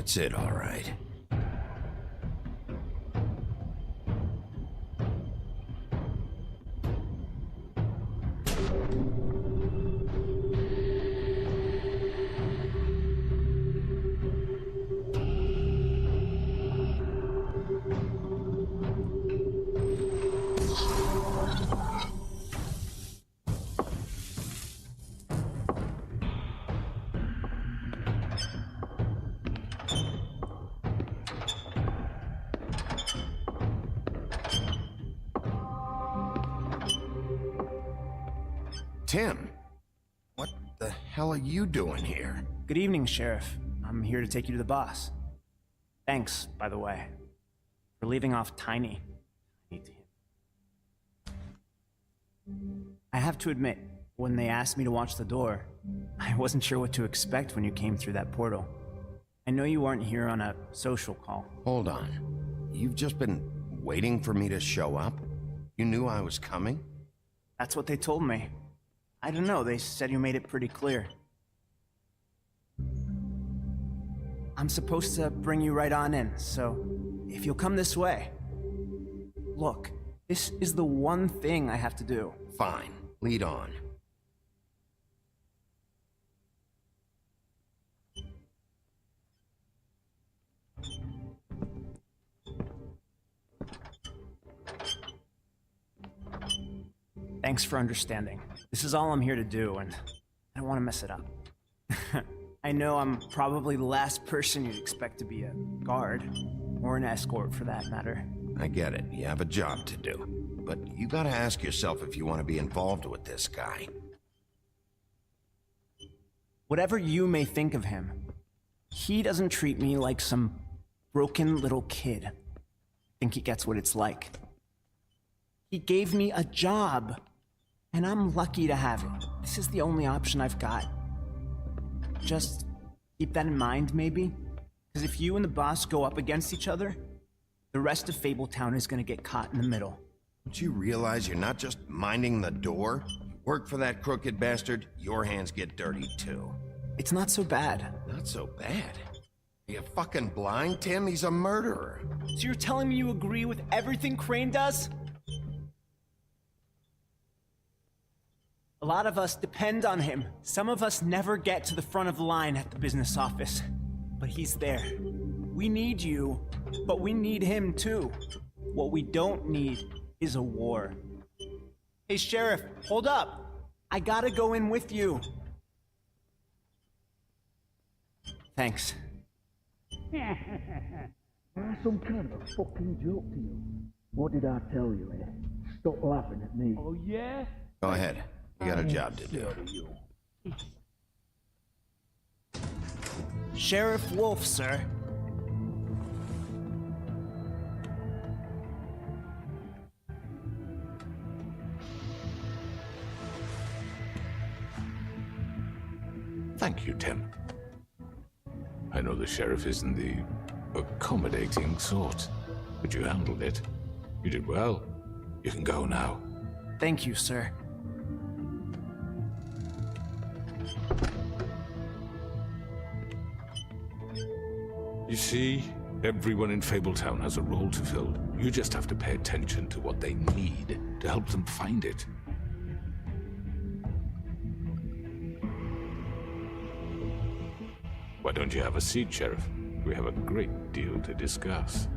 That's it, all right. Tim, what the hell are you doing here? Good evening, Sheriff. I'm here to take you to the boss. Thanks, by the way, for leaving off Tiny. I have to admit, when they asked me to watch the door, I wasn't sure what to expect when you came through that portal. I know you aren't here on a social call. Hold on. You've just been waiting for me to show up? You knew I was coming? That's what they told me. I don't know, they said you made it pretty clear. I'm supposed to bring you right on in, so if you'll come this way. Look, this is the one thing I have to do. Fine, lead on. Thanks for understanding. This is all I'm here to do, and I don't want to mess it up. I know I'm probably the last person you'd expect to be a guard, or an escort for that matter. I get it, you have a job to do. But you gotta ask yourself if you want to be involved with this guy. Whatever you may think of him, he doesn't treat me like some broken little kid. I think he gets what it's like. He gave me a job, and I'm lucky to have it. This is the only option I've got. Just keep that in mind, maybe? Because if you and the boss go up against each other, the rest of Fabletown is gonna get caught in the middle. Don't you realize you're not just minding the door? You work for that crooked bastard, your hands get dirty too. It's not so bad. Not so bad? Are you fucking blind, Tim? He's a murderer. So you're telling me you agree with everything Crane does? A lot of us depend on him. Some of us never get to the front of the line at the business office. But he's there. We need you, but we need him too. What we don't need is a war. Hey, Sheriff, hold up. I gotta go in with you. Thanks. Some kind of a fucking joke to you. What did I tell you, eh? Stop laughing at me. Oh, yeah? Go ahead. You got a job to do. Sheriff Wolf, sir. Thank you, Tim. I know the sheriff isn't the accommodating sort, but you handled it. You did well. You can go now. Thank you, sir. You see, everyone in Fabletown has a role to fill. You just have to pay attention to what they need to help them find it. Why don't you have a seat, Sheriff? We have a great deal to discuss.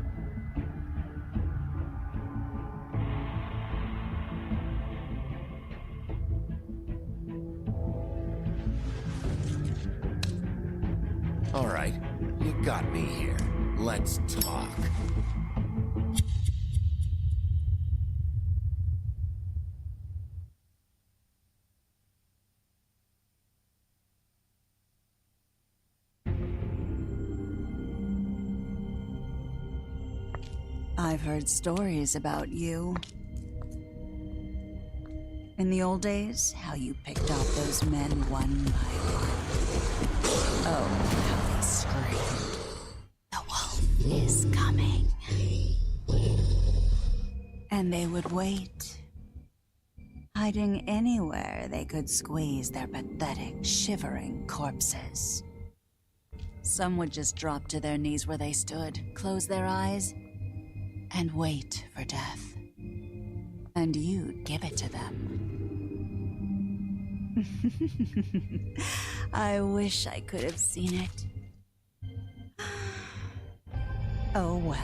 All right, you got me here. Let's talk. I've heard stories about you. In the old days, how you picked off those men one by one. Oh, how they screamed. The wolf is coming. And they would wait, hiding anywhere they could squeeze their pathetic, shivering corpses. Some would just drop to their knees where they stood, close their eyes, and wait for death. And you'd give it to them. I wish I could have seen it. Oh well.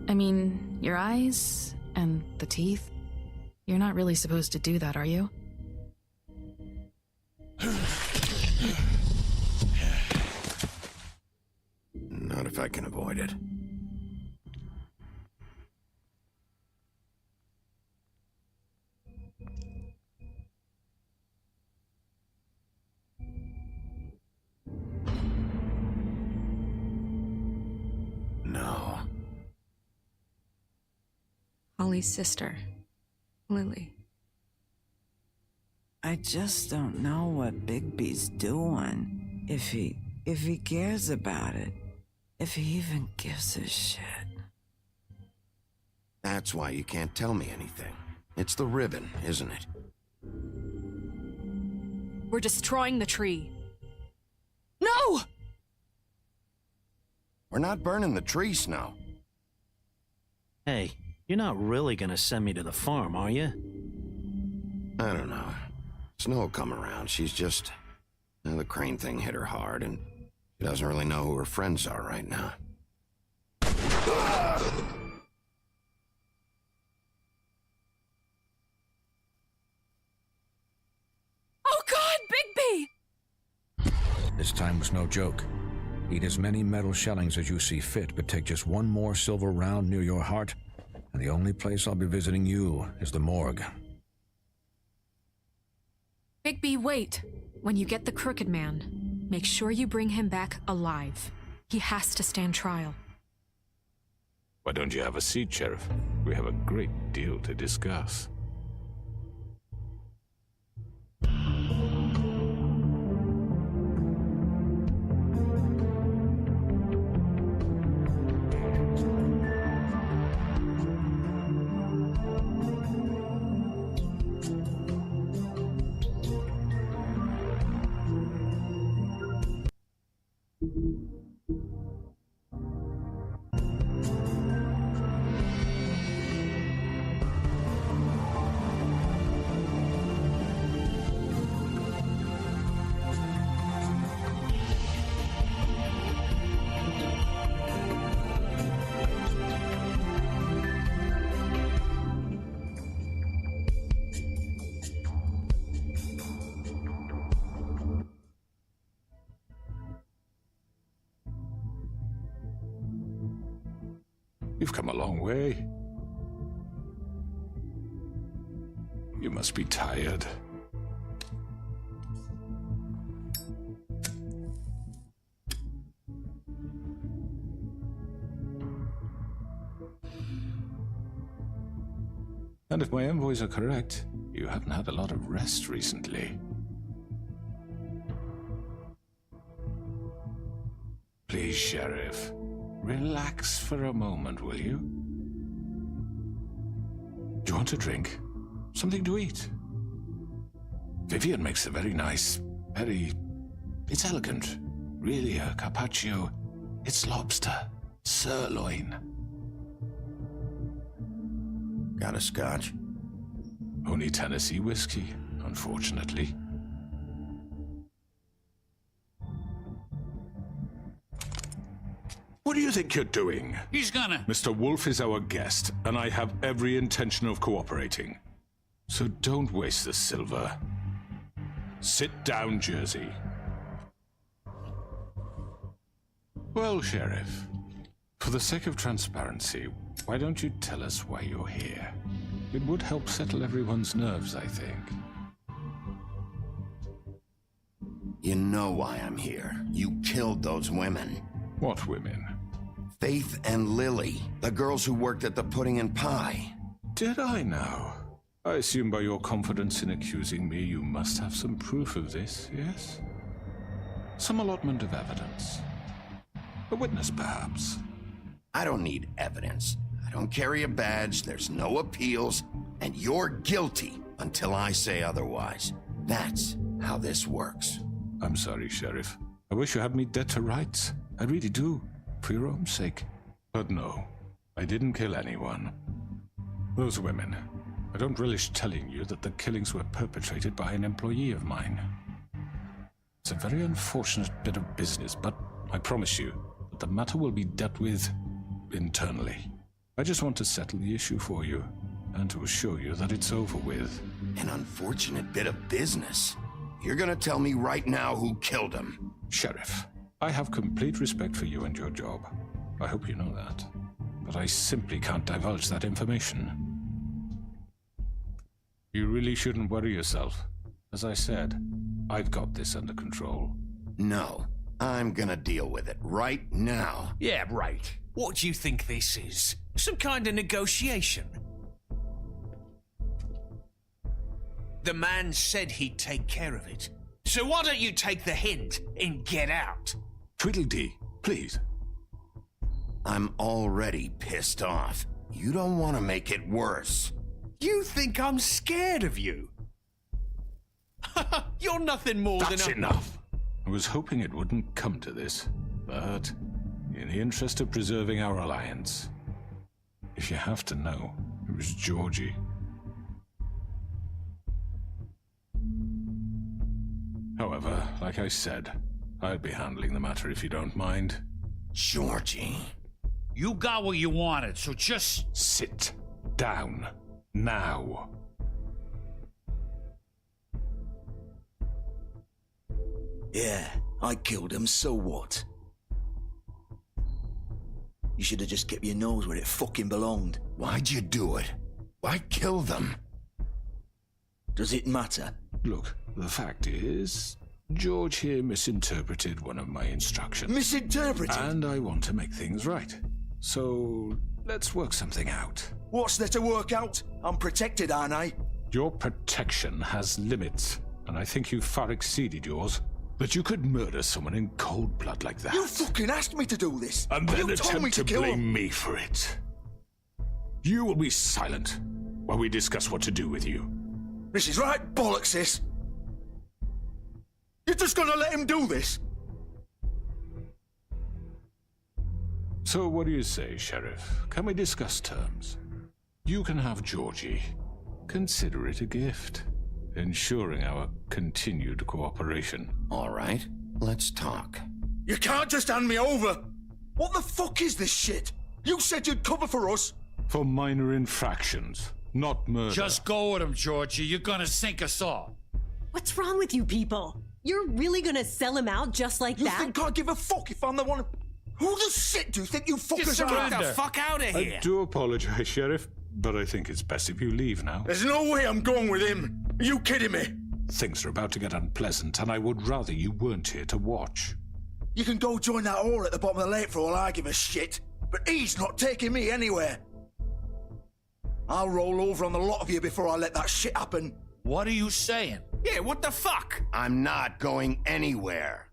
I mean, your eyes and the teeth. You're not really supposed to do that, are you? Not if I can avoid it. No. Holly's sister, Lily. I just don't know what Bigby's doing. If he cares about it. If he even gives a shit. That's why you can't tell me anything. It's the ribbon, isn't it? We're destroying the tree. No! We're not burning the tree, Snow. Hey, you're not really gonna send me to the farm, are you? I don't know. Snow will come around. She's just... the crane thing hit her hard, and she doesn't really know who her friends are right now. Oh God, Bigby! This time was no joke. Eat as many metal shellings as you see fit, but take just one more silver round near your heart, and the only place I'll be visiting you is the morgue. Bigby, wait. When you get the Crooked Man, make sure you bring him back alive. He has to stand trial. Why don't you have a seat, Sheriff? We have a great deal to discuss. You've come a long way. You must be tired. And if my envoys are correct, you haven't had a lot of rest recently. Please, Sheriff. Relax for a moment, will you? Do you want a drink? Something to eat? Vivian makes a very nice, it's elegant. Really a carpaccio. It's lobster. Sirloin. Got a scotch? Only Tennessee whiskey, unfortunately. What do you think you're doing? He's gonna... Mr. Wolf is our guest, and I have every intention of cooperating. So don't waste the silver. Sit down, Jersey. Well, Sheriff, for the sake of transparency, why don't you tell us why you're here? It would help settle everyone's nerves, I think. You know why I'm here. You killed those women. What women? Faith and Lily, the girls who worked at the Pudding and Pie. Did I now? I assume by your confidence in accusing me, you must have some proof of this, yes? Some allotment of evidence. A witness, perhaps. I don't need evidence. I don't carry a badge, there's no appeals, and you're guilty until I say otherwise. That's how this works. I'm sorry, Sheriff. I wish you had me dead to rights. I really do, for your own sake. But no, I didn't kill anyone. Those women. I don't relish telling you that the killings were perpetrated by an employee of mine. It's a very unfortunate bit of business, but I promise you that the matter will be dealt with internally. I just want to settle the issue for you, and to assure you that it's over with. An unfortunate bit of business. You're gonna tell me right now who killed him. Sheriff, I have complete respect for you and your job. I hope you know that. But I simply can't divulge that information. You really shouldn't worry yourself. As I said, I've got this under control. No, I'm gonna deal with it right now. Yeah, right. What do you think this is? Some kind of negotiation? The man said he'd take care of it. So why don't you take the hint and get out? Tweedledee, please. I'm already pissed off. You don't want to make it worse. You think I'm scared of you? You're nothing more That's than a... enough. I was hoping it wouldn't come to this, but in the interest of preserving our alliance, if you have to know, it was Georgie. However, like I said, I'll be handling the matter if you don't mind. Georgie. You got what you wanted, so just... Sit down. Now. Yeah, I killed him, so what? You should have just kept your nose where it fucking belonged. Why'd you do it? Why kill them? Does it matter? Look, the fact is, George here misinterpreted one of my instructions. Misinterpreted? And I want to make things right. So, let's work something out. What's there to work out? I'm protected, aren't I? Your protection has limits, and I think you've far exceeded yours. But you could murder someone in cold blood like that. You fucking asked me to do this! And then you told me attempt to to kill blame him. me for it. You will be silent while we discuss what to do with you. This is right bollocks, this! You're just gonna let him do this? So what do you say, Sheriff? Can we discuss terms? You can have Georgie. Consider it a gift, ensuring our continued cooperation. All right, let's talk. You can't just hand me over! What the fuck is this shit? You said you'd cover for us! For minor infractions, not murder. Just go with him, Georgie. You're gonna sink us all. What's wrong with you people? You're really gonna sell him out just like You that? think I give a fuck if I'm the one... Who the shit do you think you fuckers are? Get the fuck out of here! I do apologize, Sheriff, but I think it's best if you leave now. There's no way I'm going with him. Are you kidding me? Things are about to get unpleasant, and I would rather you weren't here to watch. You can go join that whore at the bottom of the lake for all I give a shit. But he's not taking me anywhere. I'll roll over on the lot of you before I let that shit happen. What are you saying? Yeah, what the fuck? I'm not going anywhere.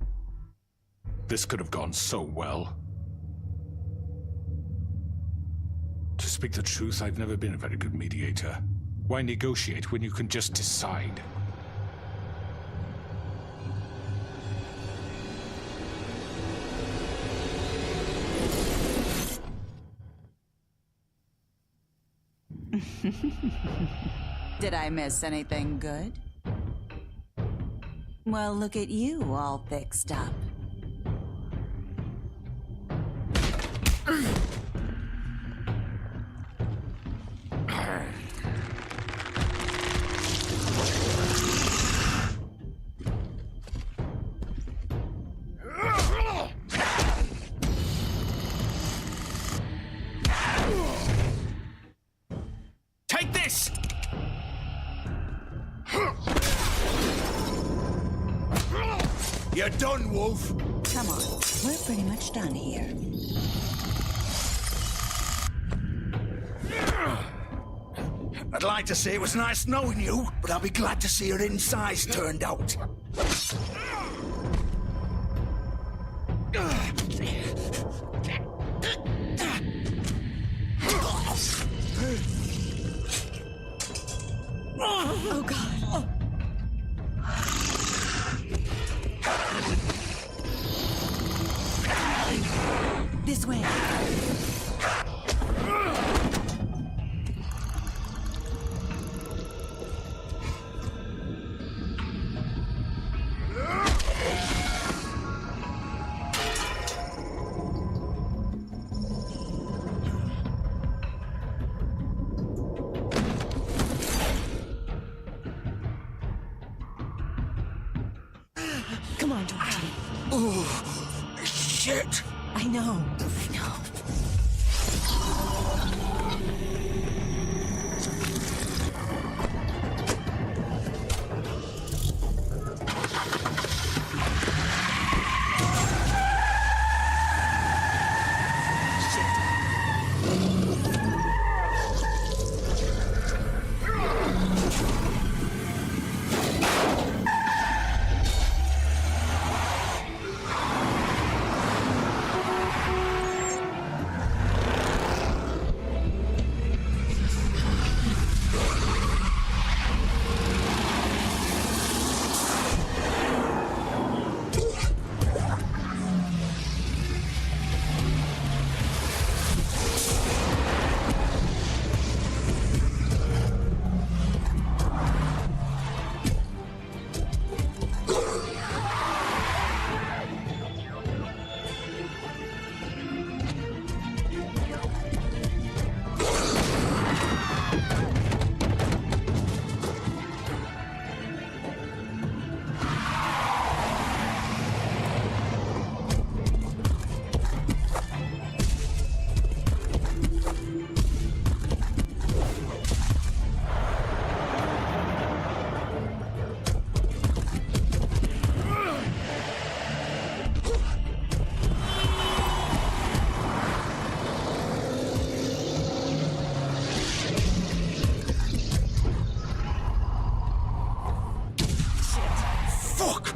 This could have gone so well. To speak the truth, I've never been a very good mediator. Why negotiate when you can just decide? Did I miss anything good? Well, look at you all fixed up. Take this! You're done, Wolf. Come on, we're pretty much done here. I'd like to say it was nice knowing you, but I'll be glad to see your insides turned out. Oh, God. This way. Come on, Georgie. Oh, shit. I know. I know.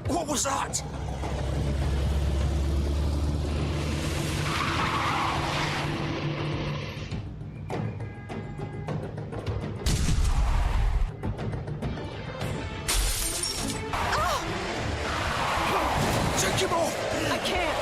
What was that? Take him off! I can't.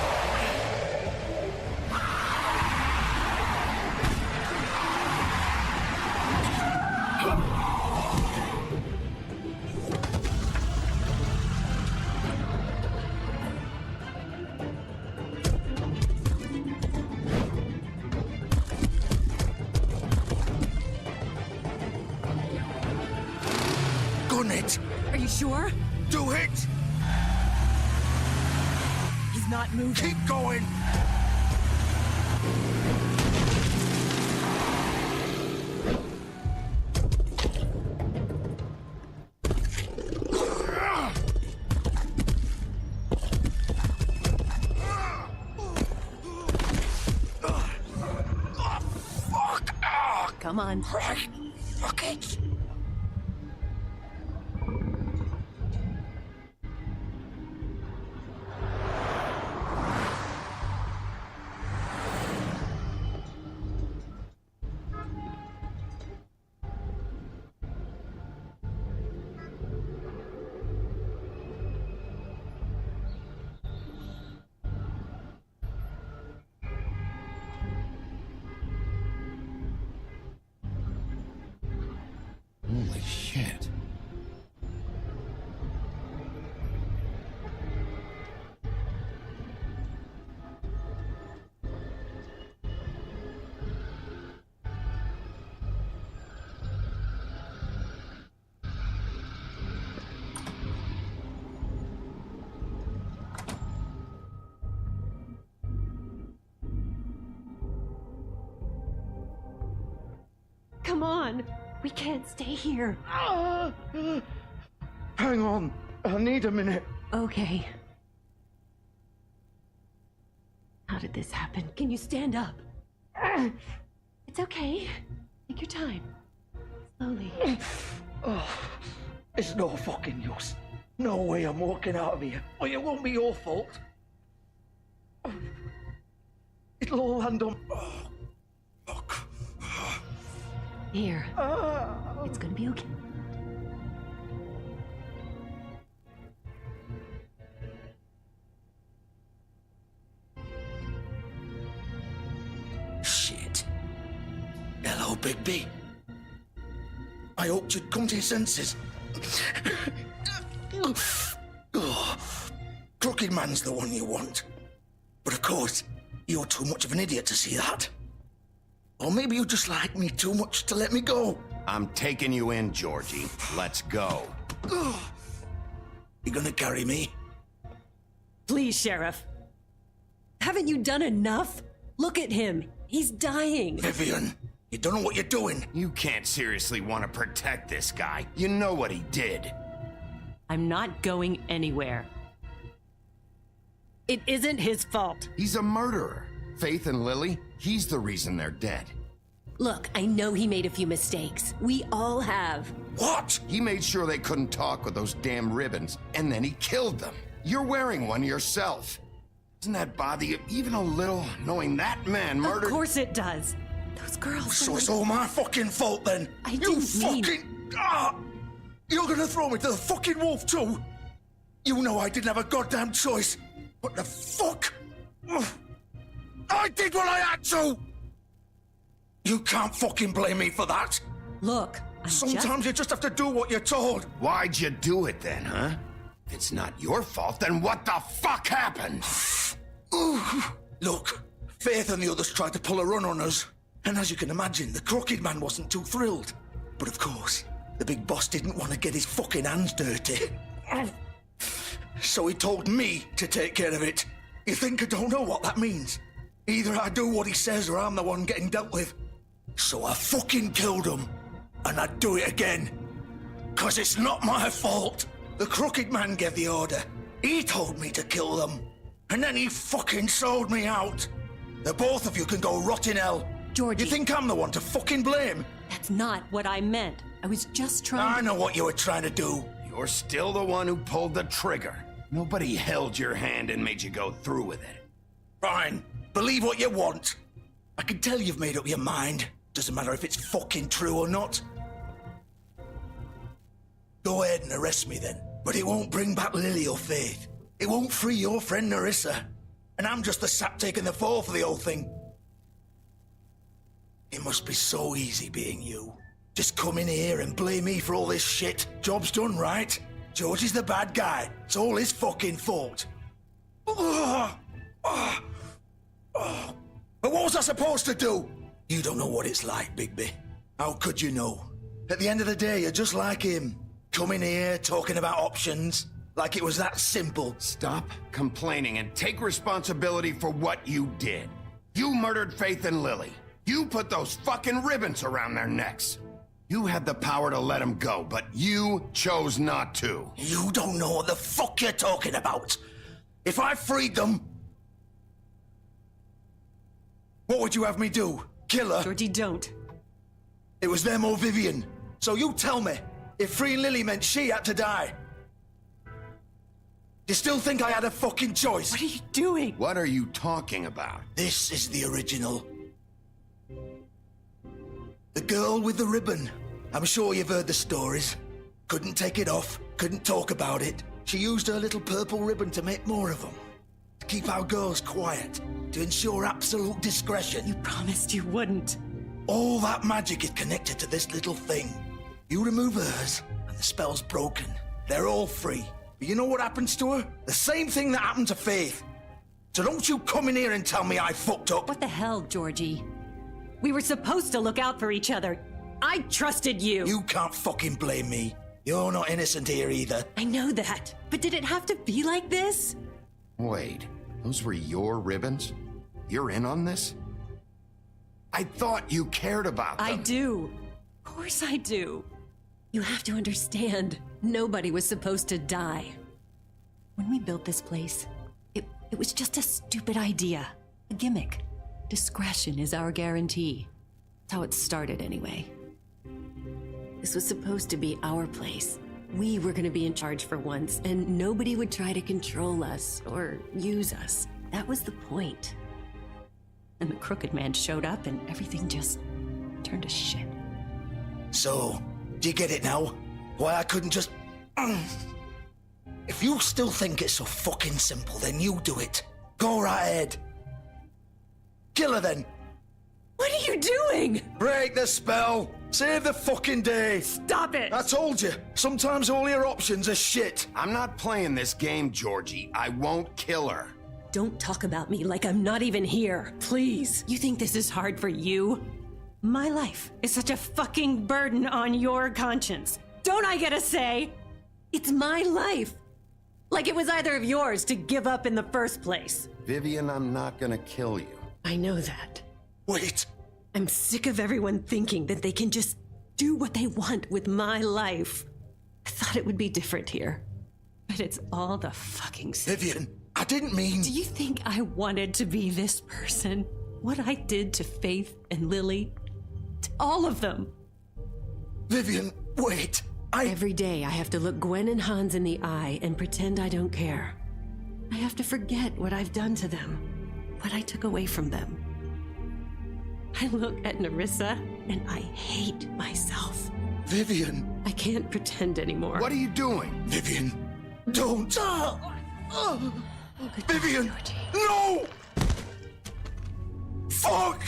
Gun it! Are you sure? Do it! He's not moving. Keep going! Come on. Right. Fuck it. Holy shit. Come on. We can't stay here. Hang on. I need a minute. Okay. How did this happen? Can you stand up? It's okay. Take your time. Slowly. Oh, it's no fucking use. No way I'm walking out of here. Or it won't be your fault. It'll all land on... Oh, fuck. Here. It's gonna be okay. Shit. Hello, Bigby. I hoped you'd come to your senses. Oh, Crooked Man's the one you want. But of course, you're too much of an idiot to see that. Or maybe you just like me too much to let me go. I'm taking you in, Georgie. Let's go. You gonna carry me? Please, Sheriff. Haven't you done enough? Look at him. He's dying. Vivian, you don't know what you're doing. You can't seriously want to protect this guy. You know what he did. I'm not going anywhere. It isn't his fault. He's a murderer. Faith and Lily, he's the reason they're dead. Look, I know he made a few mistakes. We all have. What? He made sure they couldn't talk with those damn ribbons, and then he killed them. You're wearing one yourself. Doesn't that bother you even a little, knowing that man murdered... Of course it does. Those girls... So it's all my fucking fault then? I You didn't mean... fucking... You're gonna throw me to the fucking wolf too? You know I didn't have a goddamn choice. What the fuck? I did what I had to! You can't fucking blame me for that. Look, Sometimes you just have to do what you're told. Why'd you do it then, huh? If it's not your fault, then what the fuck happened? Look, Faith and the others tried to pull a run on us. And as you can imagine, the Crooked Man wasn't too thrilled. But of course, the big boss didn't want to get his fucking hands dirty. So he told me to take care of it. You think I don't know what that means? Either I do what he says or I'm the one getting dealt with. So I fucking killed him. And I'd do it again. 'Cause it's not my fault. The Crooked Man gave the order. He told me to kill them. And then he fucking sold me out. The both of you can go rot in hell. Georgie. You think I'm the one to fucking blame? That's not what I meant. I was just trying I know what you were trying to do. You're still the one who pulled the trigger. Nobody held your hand and made you go through with it. Fine. Believe what you want. I can tell you've made up your mind. Doesn't matter if it's fucking true or not. Go ahead and arrest me then. But it won't bring back Lily or Faith. It won't free your friend Narissa. And I'm just the sap taking the fall for the whole thing. It must be so easy being you. Just come in here and blame me for all this shit. Job's done, right? George is the bad guy. It's all his fucking fault. But what was I supposed to do? You don't know what it's like, Bigby. How could you know? At the end of the day, you're just like him. Coming here, talking about options, like it was that simple. Stop complaining and take responsibility for what you did. You murdered Faith and Lily. You put those fucking ribbons around their necks. You had the power to let them go, but you chose not to. You don't know what the fuck you're talking about. If I freed them... What would you have me do? Kill her? Georgie, don't. It was them or Vivian. So you tell me, if freeing Lily meant she had to die. You still think I had a fucking choice? What are you doing? What are you talking about? This is the original. The girl with the ribbon. I'm sure you've heard the stories. Couldn't take it off, couldn't talk about it. She used her little purple ribbon to make more of them. To keep our girls quiet. To ensure absolute discretion. You promised you wouldn't. All that magic is connected to this little thing. You remove hers, and the spell's broken. They're all free. But you know what happens to her? The same thing that happened to Faith. So don't you come in here and tell me I fucked up. What the hell, Georgie? We were supposed to look out for each other. I trusted you. You can't fucking blame me. You're not innocent here either. I know that. But did it have to be like this? Wait, those were your ribbons? You're in on this? I thought you cared about them. I do. Of course I do. You have to understand, nobody was supposed to die. When we built this place, it was just a stupid idea. A gimmick. Discretion is our guarantee. That's how it started anyway. This was supposed to be our place. We were gonna be in charge for once, and nobody would try to control us or use us. That was the point. And the crooked man showed up and everything just turned to shit. So, do you get it now? Why I couldn't just... If you still think it's so fucking simple, then you do it. Go right ahead. Kill her then. What are you doing? Break the spell. Save the fucking day. Stop it! I told you, sometimes all your options are shit. I'm not playing this game, Georgie. I won't kill her. Don't talk about me like I'm not even here, please. You think this is hard for you? My life is such a fucking burden on your conscience. Don't I get a say? It's my life. Like it was either of yours to give up in the first place. Vivian, I'm not gonna kill you. I know that. Wait. I'm sick of everyone thinking that they can just do what they want with my life. I thought it would be different here. But it's all the fucking same. Vivian, I didn't mean... Do you think I wanted to be this person? What I did to Faith and Lily? To all of them. Vivian, wait. Every day I have to look Gwen and Hans in the eye and pretend I don't care. I have to forget what I've done to them. What I took away from them. I look at Nerissa and I hate myself. Vivian. I can't pretend anymore. What are you doing? Vivian, don't. Vivian, Georgie. no! Fuck!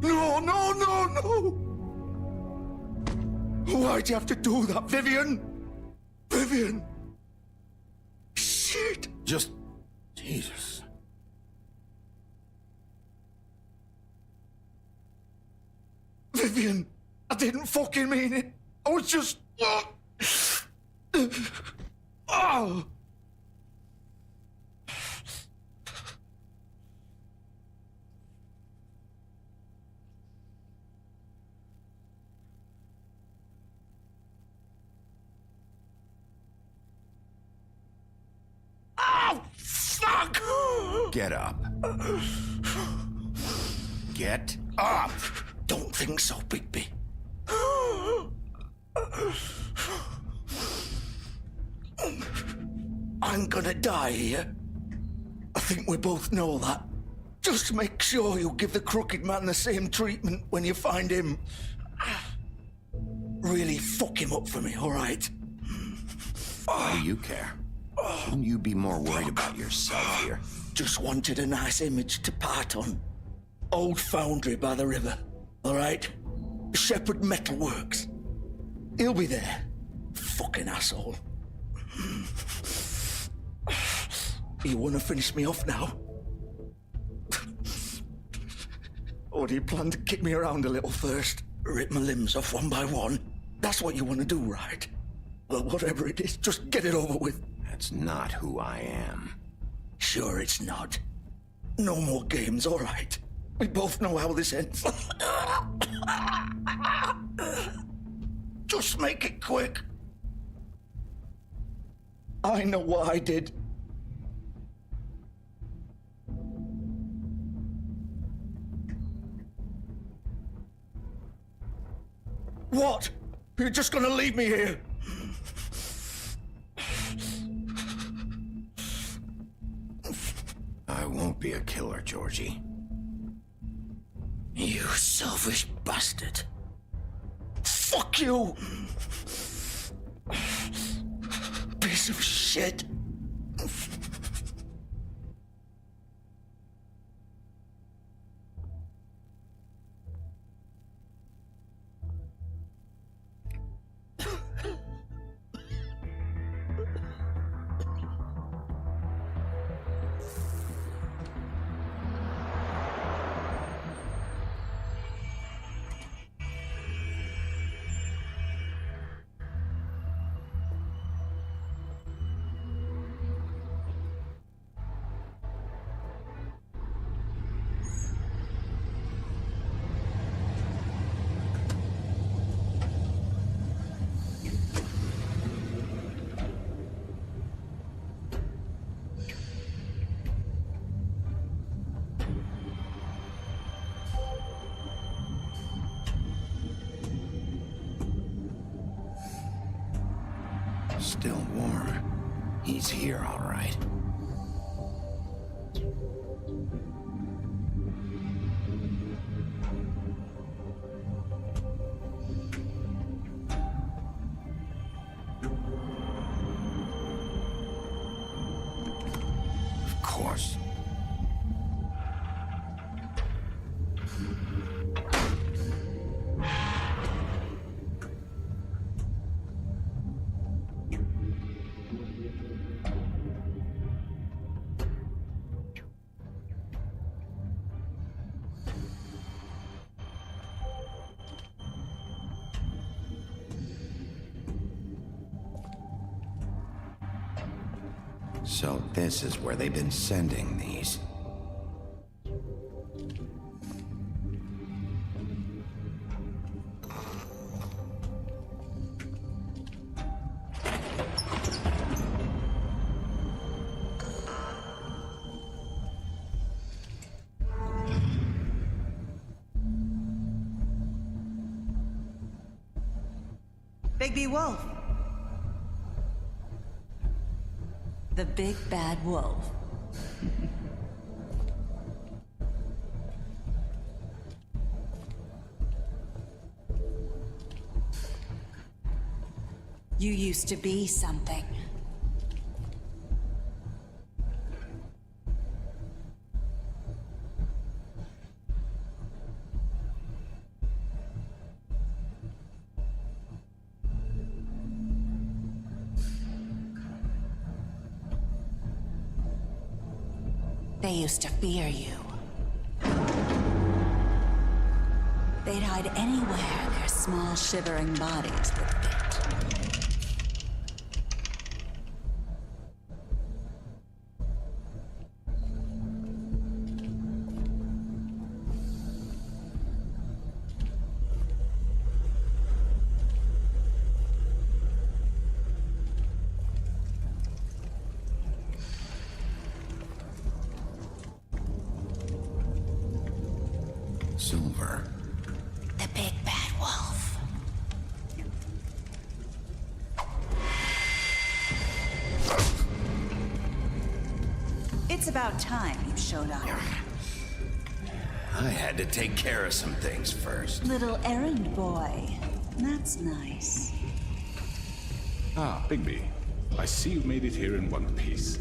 No, no, no, no! Why'd you have to do that, Vivian? Vivian! Shit! Just... Jesus. Vivian, I didn't fucking mean it. I was just... Oh! Oh, fuck! Get up. Get up! Don't think so, Bigby. I'm gonna die here. I think we both know that. Just make sure you give the crooked man the same treatment when you find him. Really fuck him up for me, all right? Why do you care? Shouldn't you be more worried about yourself here? Just wanted a nice image to part on. Old foundry by the river, all right? Shepherd Metalworks. He'll be there. Fucking asshole. You want to finish me off now? Or do you plan to kick me around a little first? Rip my limbs off one by one? That's what you want to do, right? Well, whatever it is, just get it over with. That's not who I am. Sure it's not. No more games, all right? We both know how this ends. Just make it quick. I know what I did. What? You're just gonna leave me here? I won't be a killer, Georgie. You selfish bastard. Fuck you! Piece of shit. Still warm. He's here, all right. Of course. So this is where they've been sending these. Bigby Wolf. The big bad wolf. You used to be something. They used to fear you. They'd hide anywhere their small, shivering bodies would fit. Silver. The big bad wolf. It's about time you showed up. I had to take care of some things first. Little errand boy. That's nice. Ah, Bigby. I see you made it here in one piece.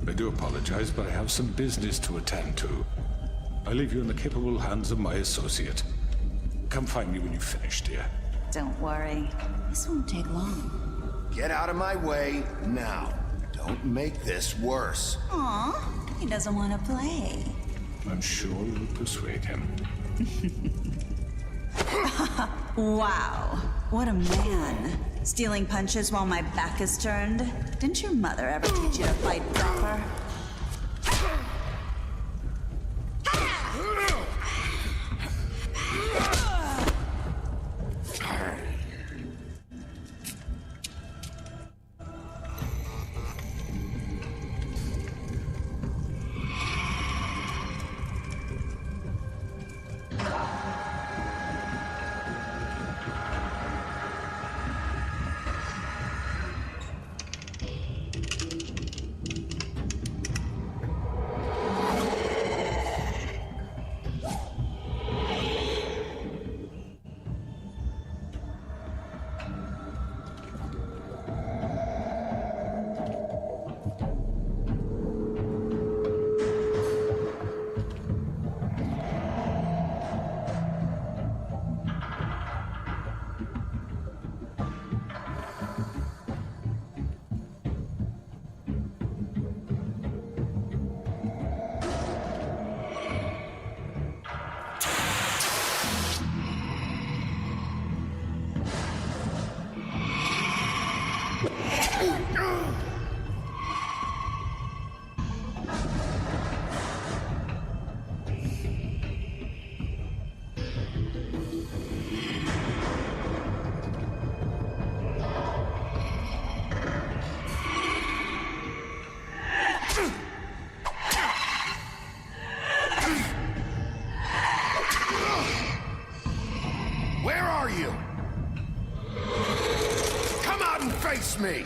I do apologize, but I have some business to attend to. I leave you in the capable hands of my associate. Come find me when you've finished, dear. Don't worry. This won't take long. Get out of my way now. Don't make this worse. Aw, he doesn't want to play. I'm sure you'll persuade him. Wow, what a man. Stealing punches while my back is turned? Didn't your mother ever teach you to fight proper? Where are you? Come out and face me!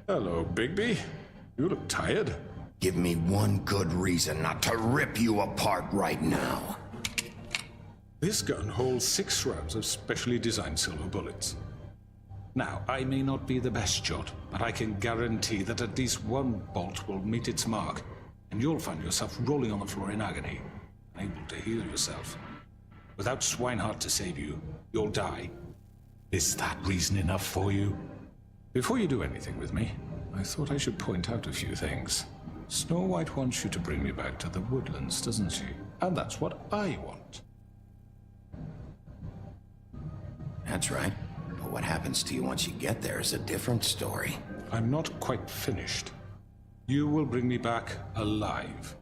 Hello, Bigby. You look tired. Give me one good reason not to rip you apart right now. This gun holds 6 rounds of specially designed silver bullets. Now, I may not be the best shot, but I can guarantee that at least one bolt will meet its mark, and you'll find yourself rolling on the floor in agony, unable to heal yourself. Without Swinehart to save you, you'll die. Is that reason enough for you? Before you do anything with me, I thought I should point out a few things. Snow White wants you to bring me back to the woodlands, doesn't she? And that's what I want. That's right. But what happens to you once you get there is a different story. I'm not quite finished. You will bring me back alive.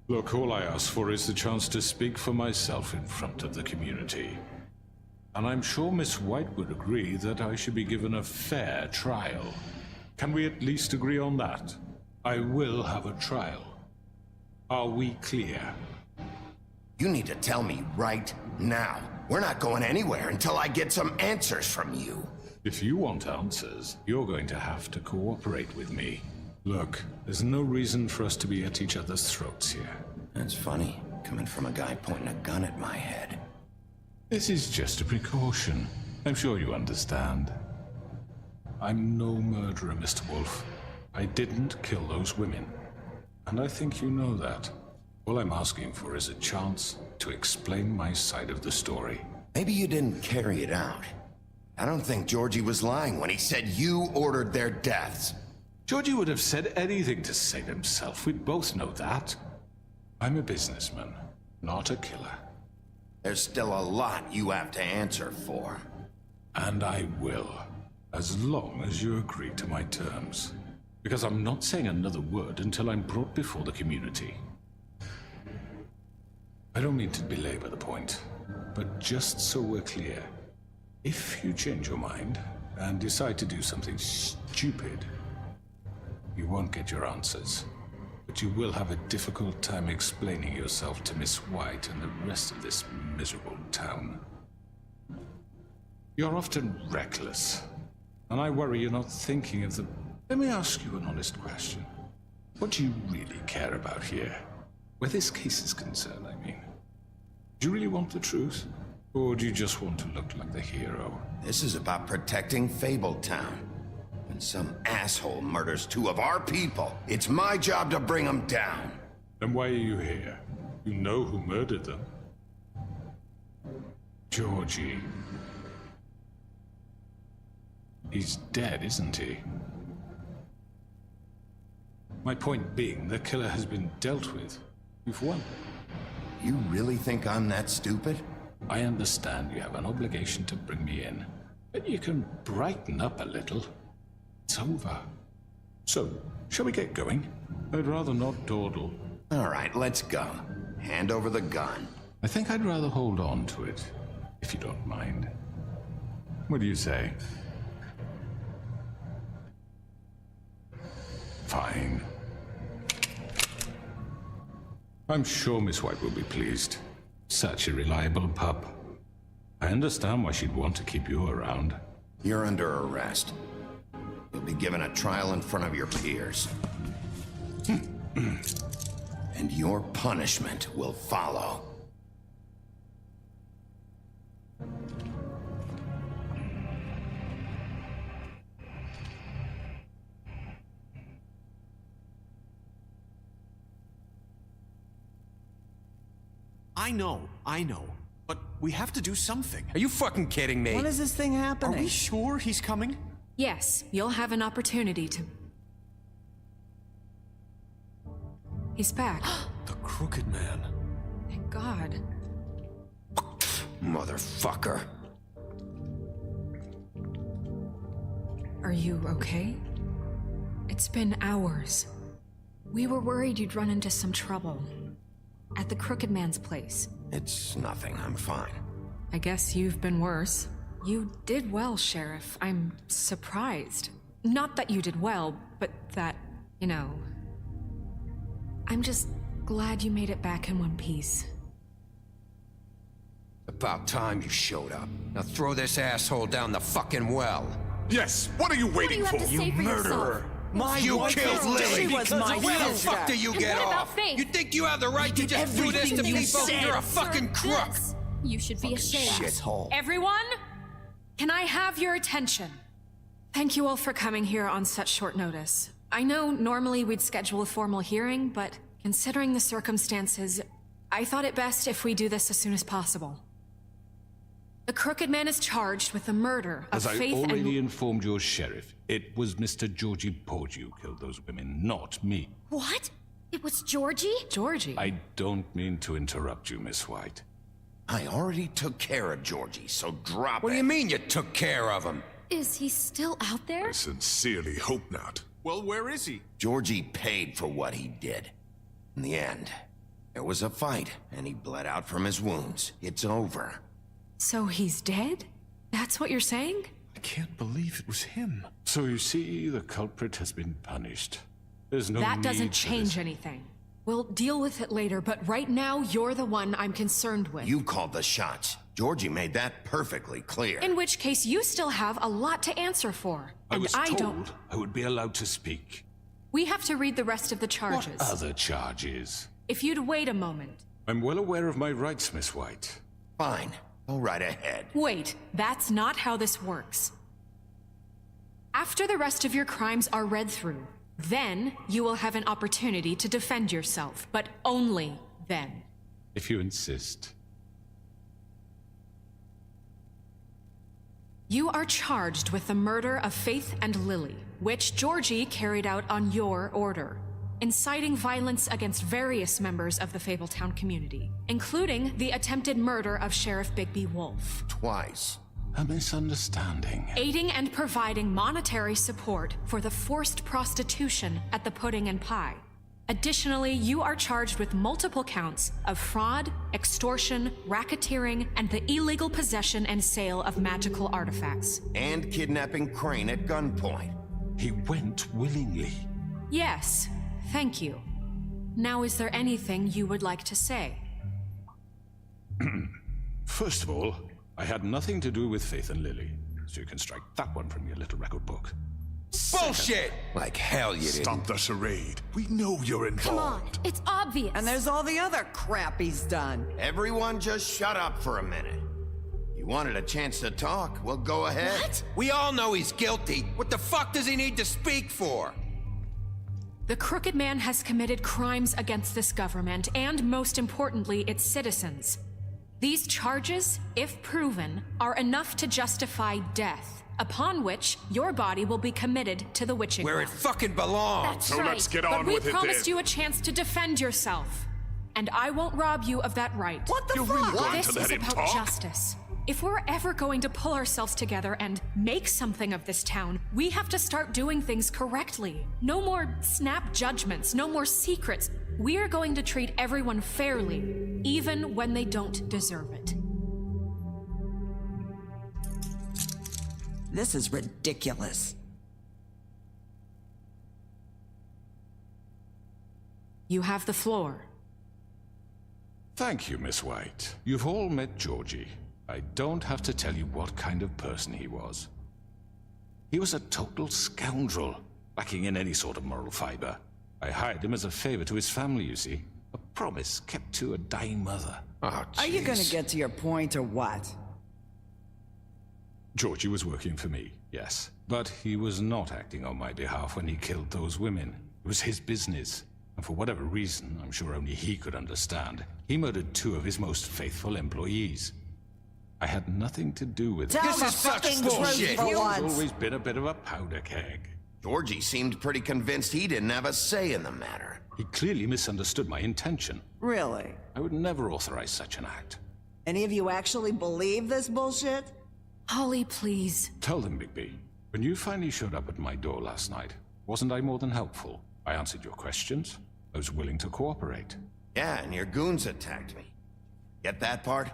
Look, all I ask for is the chance to speak for myself in front of the community. And I'm sure Miss White would agree that I should be given a fair trial. Can we at least agree on that? I will have a trial. Are we clear? You need to tell me right now. We're not going anywhere until I get some answers from you. If you want answers, you're going to have to cooperate with me. Look, there's no reason for us to be at each other's throats here. That's funny, coming from a guy pointing a gun at my head. This is just a precaution. I'm sure you understand. I'm no murderer, Mr. Wolf. I didn't kill those women. And I think you know that. All I'm asking for is a chance to explain my side of the story. Maybe you didn't carry it out. I don't think Georgie was lying when he said you ordered their deaths. Georgie would have said anything to save himself. We both know that. I'm a businessman, not a killer. There's still a lot you have to answer for. And I will, as long as you agree to my terms. Because I'm not saying another word until I'm brought before the community. I don't mean to belabor the point, but just so we're clear, if you change your mind and decide to do something stupid, you won't get your answers. But you will have a difficult time explaining yourself to Miss White and the rest of this miserable town. You're often reckless, and I worry you're not thinking of the... Let me ask you an honest question. What do you really care about here? Where this case is concerned, I mean. Do you really want the truth? Or do you just want to look like the hero? This is about protecting Fabletown. When some asshole murders 2 of our people, it's my job to bring them down. Then why are you here? You know who murdered them. Georgie. He's dead, isn't he? My point being, the killer has been dealt with. You've won. You really think I'm that stupid? I understand you have an obligation to bring me in, but you can brighten up a little. It's over. So, shall we get going? I'd rather not dawdle. All right, let's go. Hand over the gun. I think I'd rather hold on to it, if you don't mind. What do you say? Fine. I'm sure Miss White will be pleased. Such a reliable pup. I understand why she'd want to keep you around. You're under arrest. You'll be given a trial in front of your peers. And your punishment will follow. I know. But we have to do something. Are you fucking kidding me? When is this thing happening? Are we sure he's coming? Yes, you'll have an opportunity to... He's back. The Crooked Man. Thank God. Motherfucker. Are you okay? It's been hours. We were worried you'd run into some trouble. At the Crooked Man's place. It's nothing, I'm fine. I guess you've been worse. You did well, Sheriff. I'm surprised. Not that you did well, but that, you know... I'm just glad you made it back in one piece. About time you showed up. Now throw this asshole down the fucking well. Yes, what are you waiting for? You murderer! You wife killed is Lily! dead. She was my Where the sister. fuck do you And get what about off? Faith? You think you have the right to just do this to everything you people? said. You're a fucking crook! This. You should be ashamed. Shithole. Everyone, can I have your attention? Thank you all for coming here on such short notice. I know normally we'd schedule a formal hearing, but considering the circumstances, I thought it best if we do this as soon as possible. The Crooked Man is charged with the murder of As I Faith already and... informed your sheriff, it was Mr. Georgie Porgy who killed those women, not me. What? It was Georgie? Georgie? I don't mean to interrupt you, Miss White. I already took care of Georgie, so drop it. What do you mean you took care of him? Is he still out there? I sincerely hope not. Well, where is he? Georgie paid for what he did. In the end, there was a fight, and he bled out from his wounds. It's over. So he's dead? That's what you're saying? I can't believe it was him. So you see, the culprit has been punished. There's no That need doesn't for change this. anything. We'll deal with it later, but right now, you're the one I'm concerned with. You called the shots. Georgie made that perfectly clear. In which case, you still have a lot to answer for. I And was I told don't... I would be allowed to speak. We have to read the rest of the charges. What other charges? If you'd wait a moment. I'm well aware of my rights, Miss White. Fine. Go right ahead. Wait, that's not how this works. After the rest of your crimes are read through, then you will have an opportunity to defend yourself, but only then. If you insist. You are charged with the murder of Faith and Lily, which Georgie carried out on your order, inciting violence against various members of the Fabletown community, including the attempted murder of Sheriff Bigby Wolf. Twice. A misunderstanding. Aiding and providing monetary support for the forced prostitution at the Pudding and Pie. Additionally, you are charged with multiple counts of fraud, extortion, racketeering, and the illegal possession and sale of magical artifacts. And kidnapping Crane at gunpoint. He went willingly. Yes, thank you. Now, is there anything you would like to say? First of all, I had nothing to do with Faith and Lily, so you can strike that one from your little record book. Bullshit! Like hell you didn't. Stop the charade. We know you're involved. Come on, it's obvious. And there's all the other crap he's done. Everyone just shut up for a minute. You wanted a chance to talk, well go ahead. What? We all know he's guilty. What the fuck does he need to speak for? The Crooked Man has committed crimes against this government and, most importantly, its citizens. These charges, if proven, are enough to justify death, upon which your body will be committed to the witching Where well. it fucking belongs. That's So right. let's get But on we with it promised then. you a chance to defend yourself, and I won't rob you of that right. What the You're fuck? really going This to let is him about talk? justice. If we're ever going to pull ourselves together and make something of this town, we have to start doing things correctly. No more snap judgments, no more secrets. We're going to treat everyone fairly, even when they don't deserve it. This is ridiculous. You have the floor. Thank you, Miss White. You've all met Georgie. I don't have to tell you what kind of person he was. He was a total scoundrel, lacking in any sort of moral fiber. I hired him as a favor to his family, you see. A promise kept to a dying mother. Oh, Are you gonna jeez. get to your point or what? Georgie was working for me, yes. But he was not acting on my behalf when he killed those women. It was his business. And for whatever reason, I'm sure only he could understand, he murdered 2 of his most faithful employees. I had nothing to do with it. Tell This the is such fucking bullshit. truth for He's once. always been a bit of a powder keg. Georgie seemed pretty convinced he didn't have a say in the matter. He clearly misunderstood my intention. Really? I would never authorize such an act. Any of you actually believe this bullshit? Holly, please. Tell them, Bigby. When you finally showed up at my door last night, wasn't I more than helpful? I answered your questions. I was willing to cooperate. Yeah, and your goons attacked me. Get that part?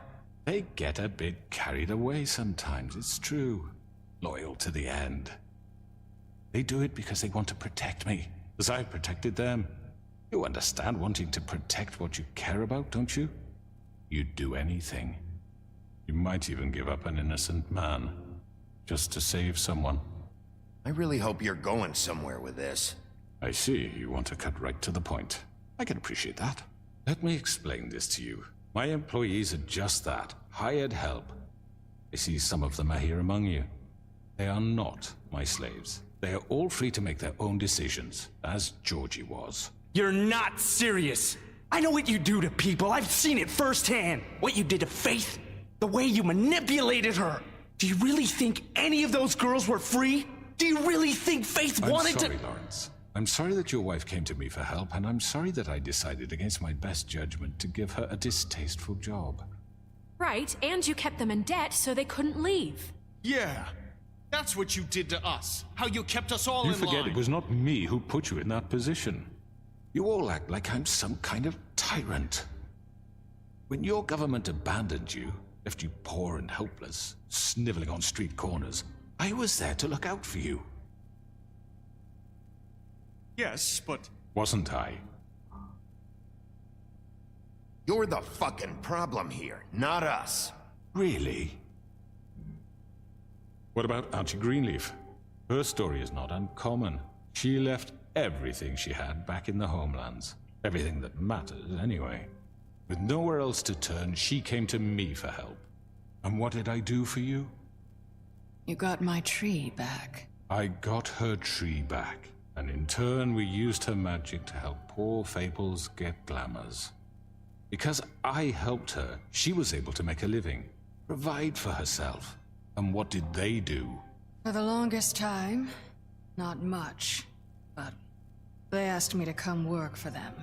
They get a bit carried away sometimes, it's true. Loyal to the end. They do it because they want to protect me, as I've protected them. You understand wanting to protect what you care about, don't you? You'd do anything. You might even give up an innocent man, just to save someone. I really hope you're going somewhere with this. I see you want to cut right to the point. I can appreciate that. Let me explain this to you. My employees are just that, hired help. I see some of them are here among you. They are not my slaves. They are all free to make their own decisions, as Georgie was. You're not serious. I know what you do to people. I've seen it firsthand. What you did to Faith, the way you manipulated her. Do you really think any of those girls were free? Do you really think Faith wanted to— I'm sorry, Lawrence. I'm sorry that your wife came to me for help, and I'm sorry that I decided against my best judgment to give her a distasteful job. Right, and you kept them in debt so they couldn't leave. Yeah, that's what you did to us. How you kept us all You in forget line. it was not me who put you in that position. You all act like I'm some kind of tyrant. When your government abandoned you, left you poor and helpless, sniveling on street corners, I was there to look out for you. Yes, but... Wasn't I? You're the fucking problem here, not us. Really? What about Auntie Greenleaf? Her story is not uncommon. She left everything she had back in the homelands. Everything that mattered, anyway. With nowhere else to turn, she came to me for help. And what did I do for you? You got my tree back. I got her tree back, and in turn we used her magic to help poor Fables get glamours. Because I helped her, she was able to make a living, provide for herself. And what did they do? For the longest time, not much. But they asked me to come work for them.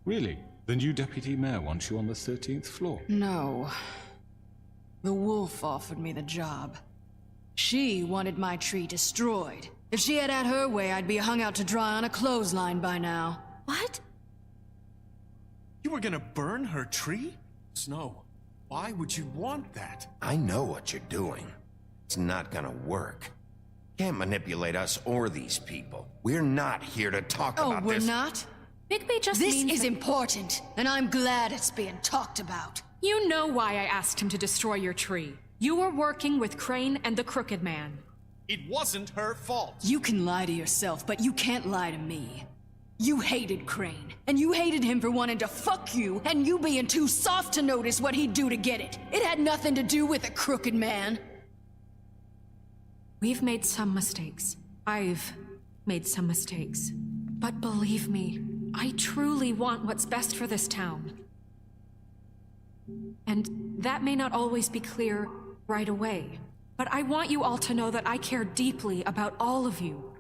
Really? The new deputy mayor wants you on the 13th floor? No. The wolf offered me the job. She wanted my tree destroyed. If she had her way, I'd be hung out to dry on a clothesline by now. What? You were gonna burn her tree? Snow, why would you want that? I know what you're doing. It's not gonna work. Can't manipulate us or these people. We're not here to talk about Oh, we're this. not? Bigby just This means is that- important, and I'm glad it's being talked about. You know why I asked him to destroy your tree. You were working with Crane and the Crooked Man. It wasn't her fault. You can lie to yourself, but you can't lie to me. You hated Crane, and you hated him for wanting to fuck you, and you being too soft to notice what he'd do to get it. It had nothing to do with the Crooked Man. We've made some mistakes. I've made some mistakes. But believe me, I truly want what's best for this town. And that may not always be clear right away. But I want you all to know that I care deeply about all of you.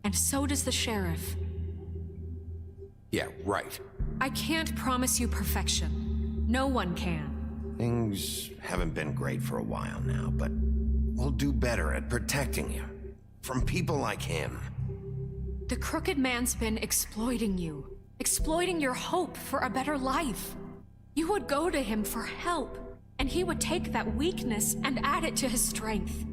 And so does the sheriff. Yeah, right. I can't promise you perfection. No one can. Things haven't been great for a while now, but we'll do better at protecting you. From people like him. The Crooked Man's been exploiting you. Exploiting your hope for a better life. You would go to him for help, and he would take that weakness and add it to his strength.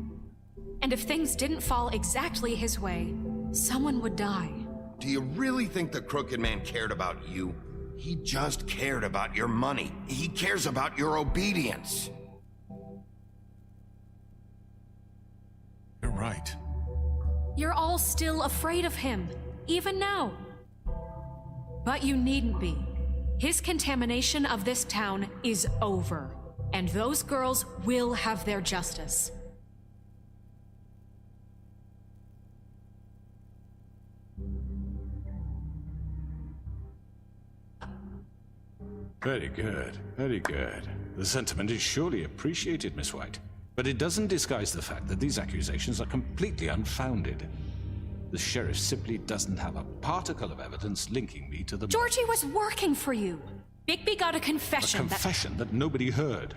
And if things didn't fall exactly his way, someone would die. Do you really think the Crooked Man cared about you? He just cared about your money. He cares about your obedience. You're right. You're all still afraid of him, even now. But you needn't be. His contamination of this town is over, and those girls will have their justice. Very good, very good. The sentiment is surely appreciated, Miss White. But it doesn't disguise the fact that these accusations are completely unfounded. The sheriff simply doesn't have a particle of evidence linking me to the... Georgie was working for you. Bigby got a confession. A confession that nobody heard.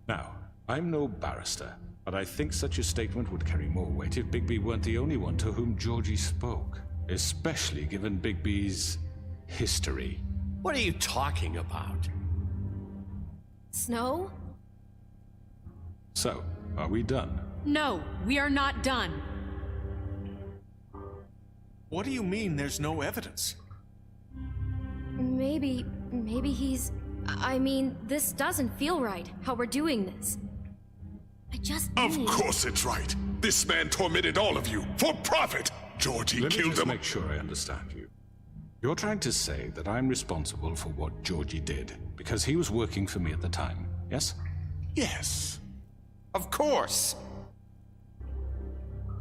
Now, I'm no barrister, but I think such a statement would carry more weight if Bigby weren't the only one to whom Georgie spoke. Especially given Bigby's history. What are you talking about? Snow? So, are we done? No, we are not done. What do you mean there's no evidence? Maybe he's... I mean, this doesn't feel right, how we're doing this. I just Of need... course it's right. This man tormented all of you for profit. Georgie Let me killed just him. make sure I understand you. You're trying to say that I'm responsible for what Georgie did because he was working for me at the time, yes? Yes. Of course.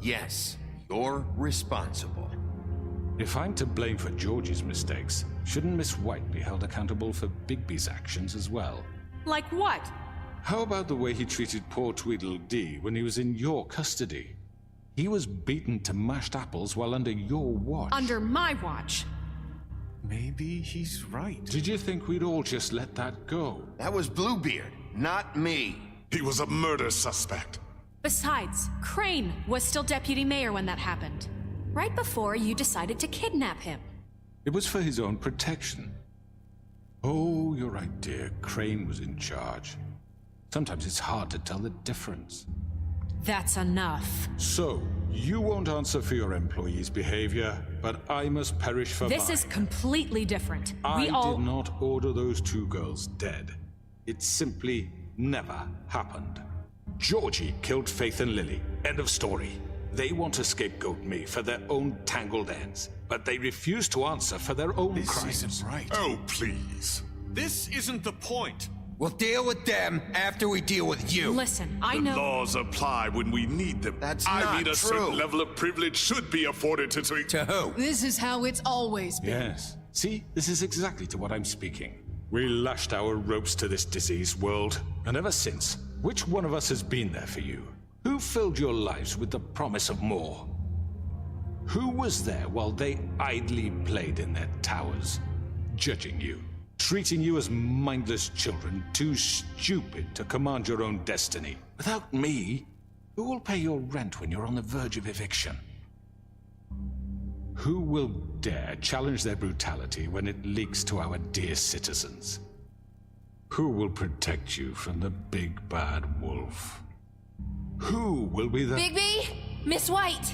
Yes, you're responsible. If I'm to blame for Georgie's mistakes, shouldn't Miss White be held accountable for Bigby's actions as well? Like what? How about the way he treated poor Tweedledee when he was in your custody? He was beaten to mashed apples while under your watch. Under my watch. Maybe he's right. Did you think we'd all just let that go? That was Bluebeard, not me. He was a murder suspect. Besides, Crane was still deputy mayor when that happened. Right before you decided to kidnap him. It was for his own protection. Oh, you're right, dear. Crane was in charge. Sometimes it's hard to tell the difference. That's enough. So, you won't answer for your employees' behavior, but I must perish for This mine. is completely different. I We all... did not order those two girls dead. It simply never happened. Georgie killed Faith and Lily. End of story. They want to scapegoat me for their own tangled ends, but they refuse to answer for their own crimes. This isn't right. Oh, please. This isn't the point. We'll deal with them after we deal with you. Listen, I The know... laws apply when we need them. That's I not mean, a true. certain level of privilege should be afforded to... To who? This is how it's always been. Yes. See, this is exactly to what I'm speaking. We lashed our ropes to this diseased world, and ever since, which one of us has been there for you? Who filled your lives with the promise of more? Who was there while they idly played in their towers, judging you, treating you as mindless children, too stupid to command your own destiny? Without me, who will pay your rent when you're on the verge of eviction? Who will dare challenge their brutality when it leaks to our dear citizens? Who will protect you from the big bad wolf? Who will be the... Bigby? Miss White!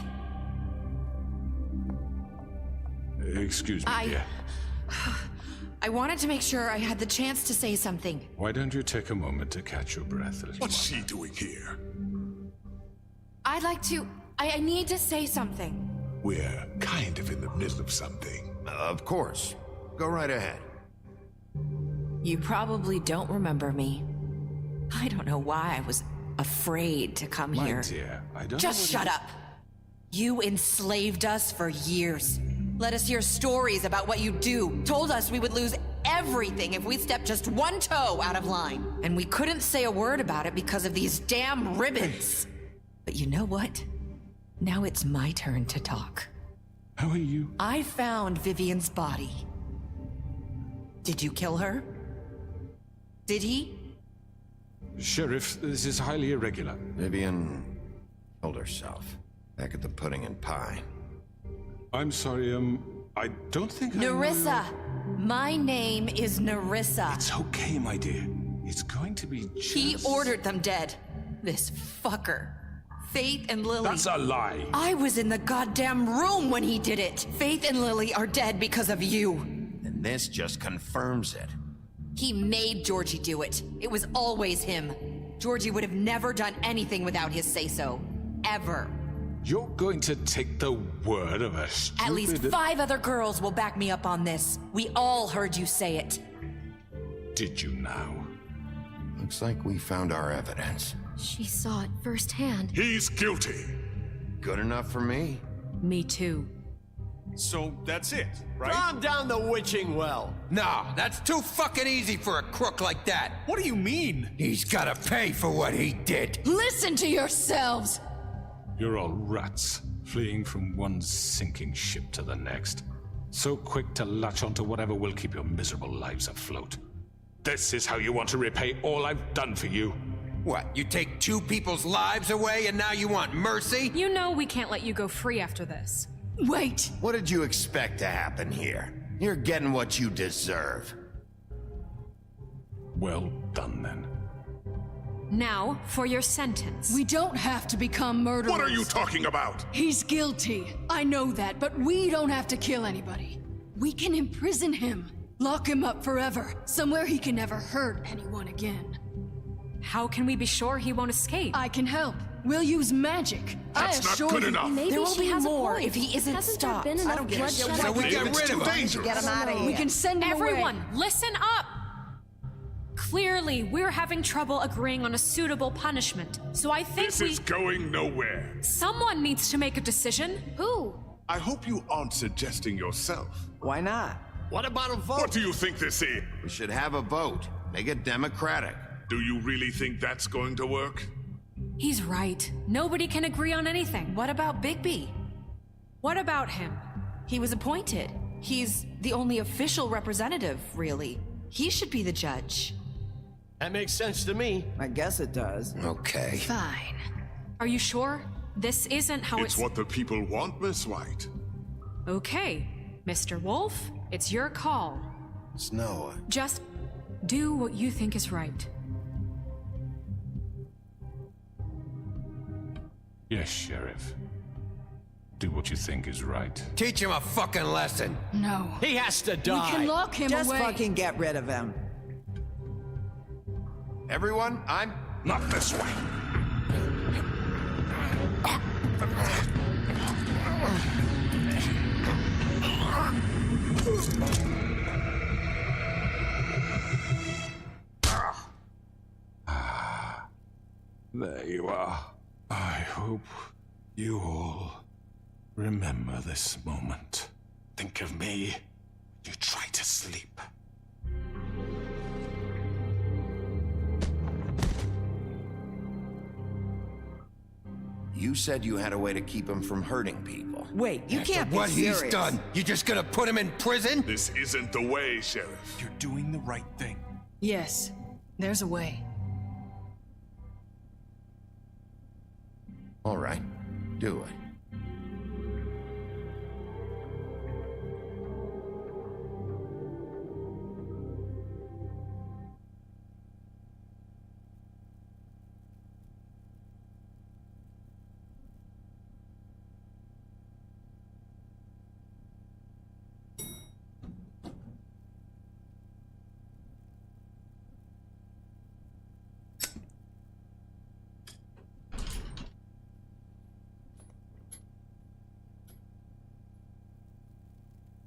Excuse me, dear. I wanted to make sure I had the chance to say something. Why don't you take a moment to catch your breath a little What's she doing here? I'd like to... I need to say something. We're kind of in the middle of something. Of course. Go right ahead. You probably don't remember me. I don't know why I was afraid to come My here. dear, I don't Just know what shut up. You enslaved us for years. Let us hear stories about what you do. Told us we would lose everything if we stepped just one toe out of line. And we couldn't say a word about it because of these damn ribbons. But you know what? Now it's my turn to talk. How are you? I found Vivian's body. Did you kill her? Did he? Sheriff, this is highly irregular. Vivian killed herself. Back at the Pudding and Pie. I'm sorry, I don't think I know- Nerissa! My name is Nerissa. It's okay, my dear. It's going to be just... He ordered them dead. This fucker. Faith and Lily. That's a lie. I was in the goddamn room when he did it. Faith and Lily are dead because of you. And this just confirms it. He made Georgie do it. It was always him. Georgie would have never done anything without his say-so. Ever. You're going to take the word of a stupid... At least 5 other girls will back me up on this. We all heard you say it. Did you now? Looks like we found our evidence. She saw it firsthand. He's guilty. Good enough for me. Me too. So that's it, right? Calm down the witching well. Nah, that's too fucking easy for a crook like that. What do you mean? He's gotta pay for what he did. Listen to yourselves! You're all rats, fleeing from one sinking ship to the next. So quick to latch onto whatever will keep your miserable lives afloat. This is how you want to repay all I've done for you? What, you take 2 people's lives away and now you want mercy? You know we can't let you go free after this. Wait! What did you expect to happen here? You're getting what you deserve. Well done, then. Now, for your sentence. We don't have to become murderers. What are you talking about? He's guilty. I know that, but we don't have to kill anybody. We can imprison him. Lock him up forever. Somewhere he can never hurt anyone again. How can we be sure he won't escape? I can help. We'll use magic. That's I not assure good you. enough. Maybe There will she be has more a point. if he isn't Hasn't there stopped. been enough bloodshed? So we get rid of him. Get him out of here. We can send him Everyone, away. listen up! Clearly, we're having trouble agreeing on a suitable punishment. So I think This is going nowhere. someone needs to make a decision. Who? I hope you aren't suggesting yourself. Why not? What about a vote? What do you think this is? We should have a vote. Make it democratic. Do you really think that's going to work? He's right. Nobody can agree on anything. What about Bigby? What about him? He was appointed. He's the only official representative, really. He should be the judge. That makes sense to me. I guess it does. Okay. Fine. Are you sure? This isn't how It's what the people want, Miss White. Okay, Mr. Wolf, it's your call. Snow. Just do what you think is right. Yes, Sheriff. Do what you think is right. Teach him a fucking lesson. No. He has to die. We can lock him Just away. fucking get rid of him. Everyone, I'm... Not this way. There you are. I hope you all remember this moment. Think of me when you try to sleep. You said you had a way to keep him from hurting people. Wait, you can't be What serious. he's done, you just gonna put him in prison? This isn't the way, Sheriff. You're doing the right thing. Yes, there's a way. All right, do it.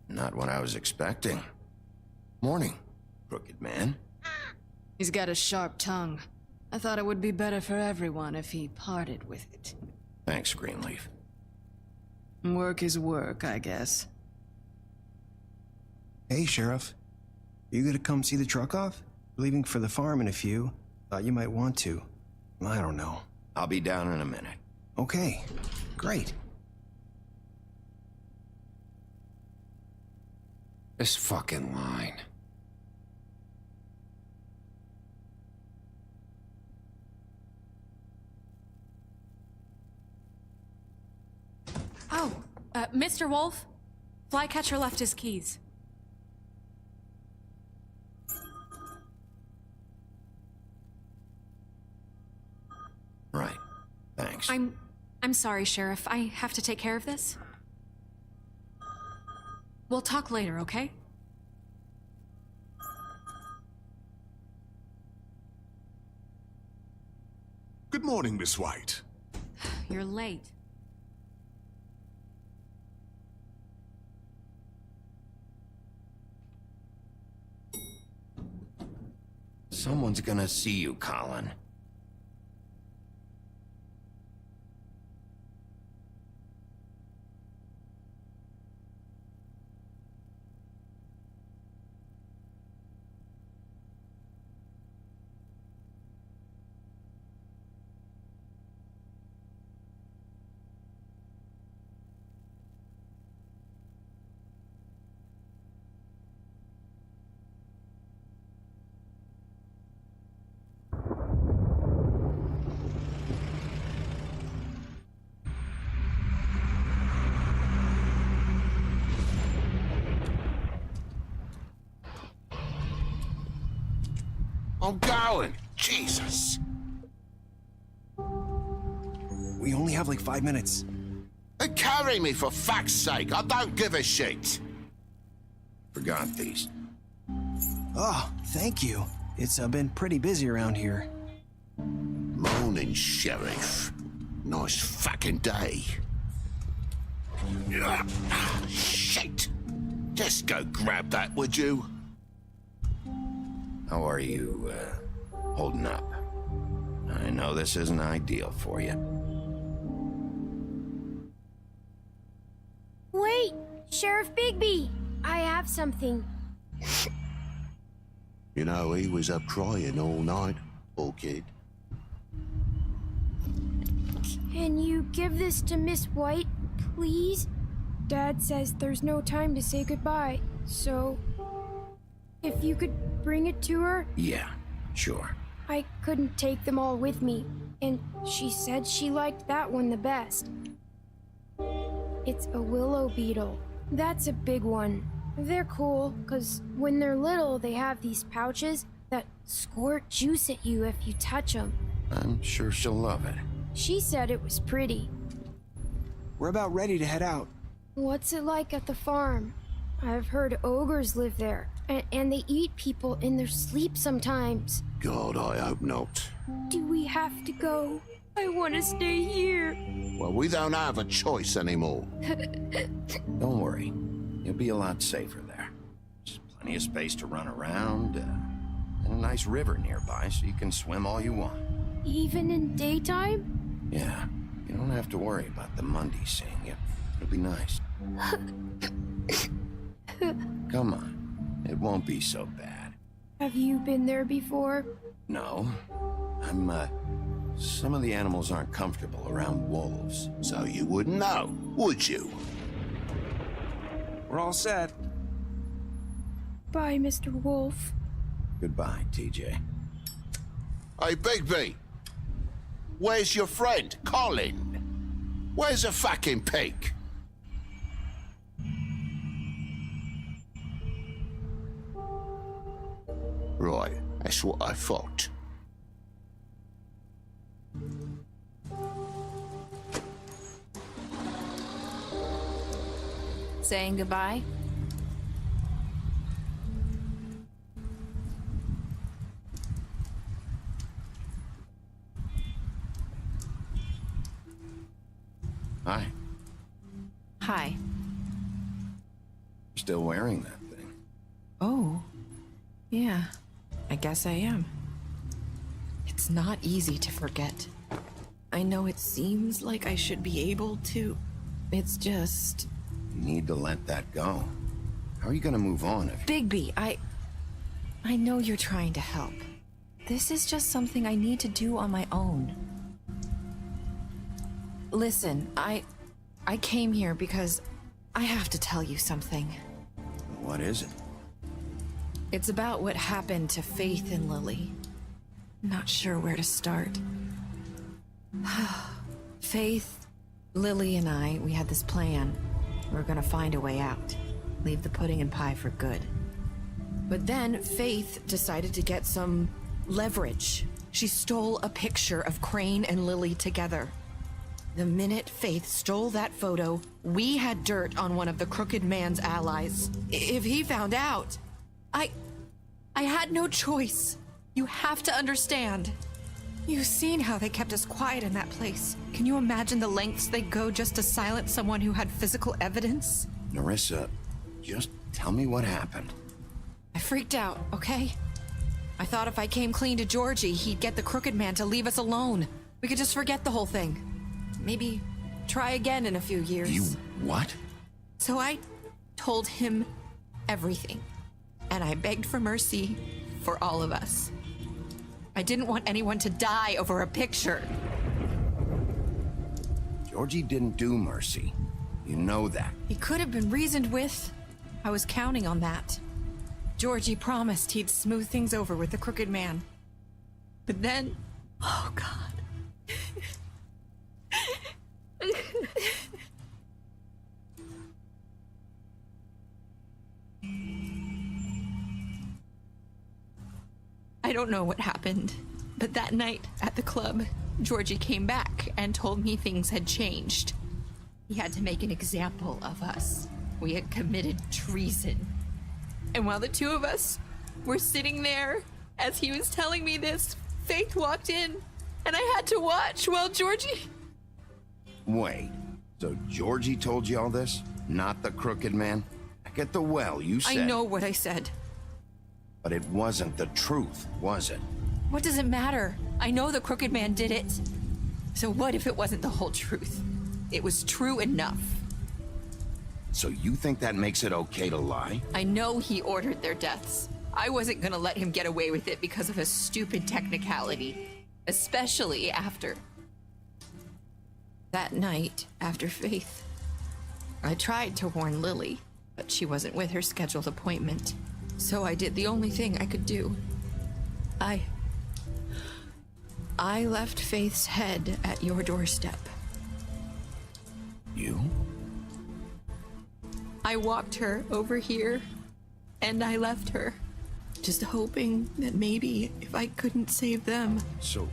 Not what I was expecting. Morning, crooked man. He's got a sharp tongue. I thought it would be better for everyone if he parted with it. Thanks, Greenleaf. Work is work, I guess. Hey, Sheriff. You gonna come see the truck off? Leaving for the farm in a few. Thought you might want to. I don't know. I'll be down in a minute. Okay, great. This fucking line. Oh, Mr. Wolf, Flycatcher left his keys. Right. Thanks. I'm sorry, Sheriff. I have to take care of this. We'll talk later, okay? Good morning, Miss White. You're late. Someone's gonna see you, Colin. I'm going. Jesus. We only have like 5 minutes. Carry me, for fuck's sake. I don't give a shit. Forgot these. Oh, thank you. It's been pretty busy around here. Morning, Sheriff. Nice fucking day. Shit! Just go grab that, would you? How are you, holding up? I know this isn't ideal for you. Wait! Sheriff Bigby! I have something. You know, he was up crying all night, poor kid. Can you give this to Miss White, please? Dad says there's no time to say goodbye, so... if you could bring it to her? Yeah, sure. I couldn't take them all with me, and she said she liked that one the best. It's a willow beetle. That's a big one. They're cool, because when they're little, they have these pouches that squirt juice at you if you touch them. I'm sure she'll love it. She said it was pretty. We're about ready to head out. What's it like at the farm? I've heard ogres live there, and they eat people in their sleep sometimes. God, I hope not. Do we have to go? I want to stay here. Well, we don't have a choice anymore. Don't worry. You'll be a lot safer there. There's plenty of space to run around, and a nice river nearby so you can swim all you want. Even in daytime? Yeah, you don't have to worry about the Mundy seeing you. It'll be nice. Come on, it won't be so bad. Have you been there before? No, some of the animals aren't comfortable around wolves. So you wouldn't know, would you? We're all set. Bye, Mr. Wolf. Goodbye, TJ. Hey, Bigby! Where's your friend, Colin? Where's the fucking pig? Right, that's what I thought. Saying goodbye? Hi. Hi. Still wearing that thing. Oh. Yeah. I guess I am. It's not easy to forget. I know it seems like I should be able to. It's just... You need to let that go. How are you gonna move on if... Bigby, I know you're trying to help. This is just something I need to do on my own. Listen, I came here because I have to tell you something. What is it? It's about what happened to Faith and Lily. Not sure where to start. Faith, Lily, and I, we had this plan. We're gonna find a way out. Leave the pudding and pie for good. But then Faith decided to get some leverage. She stole a picture of Crane and Lily together. The minute Faith stole that photo, we had dirt on one of the Crooked Man's allies. If he found out, I had no choice. You have to understand. You've seen how they kept us quiet in that place. Can you imagine the lengths they go just to silence someone who had physical evidence? Narissa, just tell me what happened. I freaked out, okay? I thought if I came clean to Georgie, he'd get the Crooked Man to leave us alone. We could just forget the whole thing. Maybe try again in a few years. You what? So I told him everything. And I begged for mercy for all of us. I didn't want anyone to die over a picture. Georgie didn't do mercy. You know that. He could have been reasoned with. I was counting on that. Georgie promised he'd smooth things over with the Crooked Man. But then... Oh, God. I don't know what happened, but that night at the club, Georgie came back and told me things had changed. He had to make an example of us. We had committed treason. And while the two of us were sitting there, as he was telling me this, Faith walked in, and I had to watch while Georgie Wait, so Georgie told you all this? Not the crooked man? Back at the well, you said... I know what I said. But it wasn't the truth, was it? What does it matter? I know the crooked man did it. So what if it wasn't the whole truth? It was true enough. So you think that makes it okay to lie? I know he ordered their deaths. I wasn't gonna let him get away with it because of a stupid technicality. Especially after... that night, after Faith. I tried to warn Lily, but she wasn't with her scheduled appointment. So I did the only thing I could do. I left Faith's head at your doorstep. You? I walked her over here, and I left her. Just hoping that maybe if I couldn't save them. So,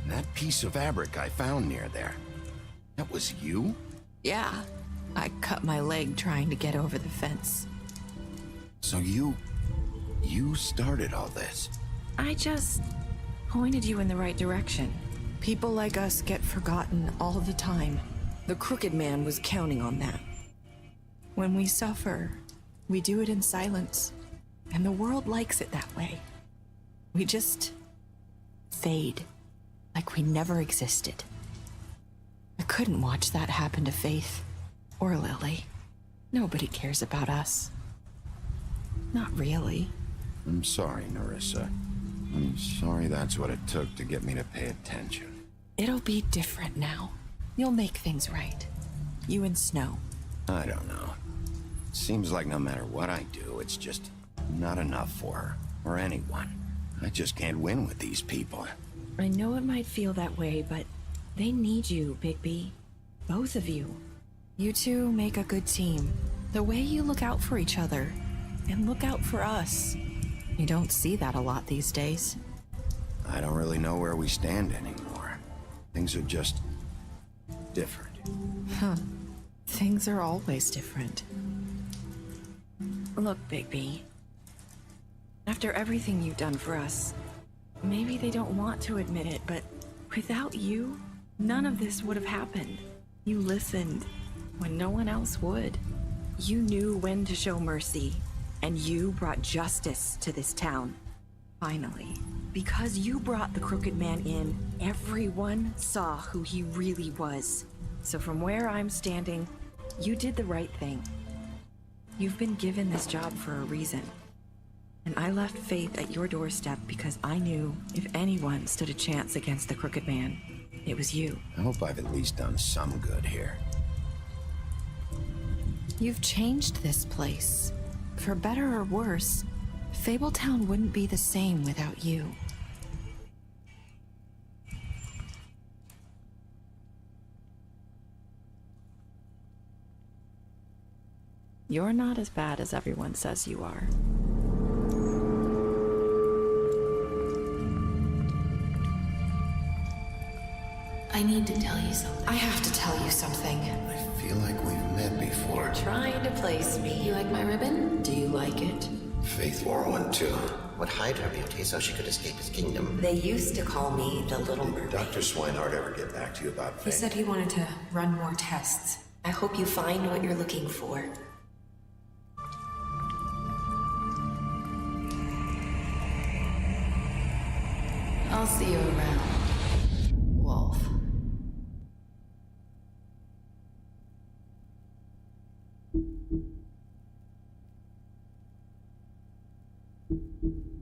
that piece of fabric I found near there, that was you? Yeah, I cut my leg trying to get over the fence. So you started all this? I just pointed you in the right direction. People like us get forgotten all the time. The crooked man was counting on that. When we suffer, we do it in silence, and the world likes it that way. We just fade, like we never existed. I couldn't watch that happen to Faith or Lily. Nobody cares about us. Not really. I'm sorry, Nerissa. I'm sorry that's what it took to get me to pay attention. It'll be different now. You'll make things right. You and Snow. I don't know. Seems like no matter what I do, it's just not enough for her, or anyone. I just can't win with these people. I know it might feel that way, but they need you, Bigby. Both of you. You two make a good team. The way you look out for each other, and look out for us. You don't see that a lot these days. I don't really know where we stand anymore. Things are just different. Huh. Things are always different. Look, Bigby. After everything you've done for us, maybe they don't want to admit it, but without you, none of this would have happened. You listened when no one else would. You knew when to show mercy, and you brought justice to this town. Finally. Because you brought the crooked man in, everyone saw who he really was. So from where I'm standing, you did the right thing. You've been given this job for a reason. And I left Faith at your doorstep because I knew if anyone stood a chance against the crooked man, it was you. I hope I've at least done some good here. You've changed this place. For better or worse, Fabletown wouldn't be the same without you. You're not as bad as everyone says you are. I need to tell you something. I have to tell you something. I feel like we've met before. Trying to place me. You like my ribbon? Do you like it? Faith wore one too. Would hide her beauty so she could escape his kingdom. They used to call me the Little Mermaid. Did Dr. Swinehart ever get back to you about Faith? He said he wanted to run more tests. I hope you find what you're looking for. I'll see you around, Wolf. Thank you.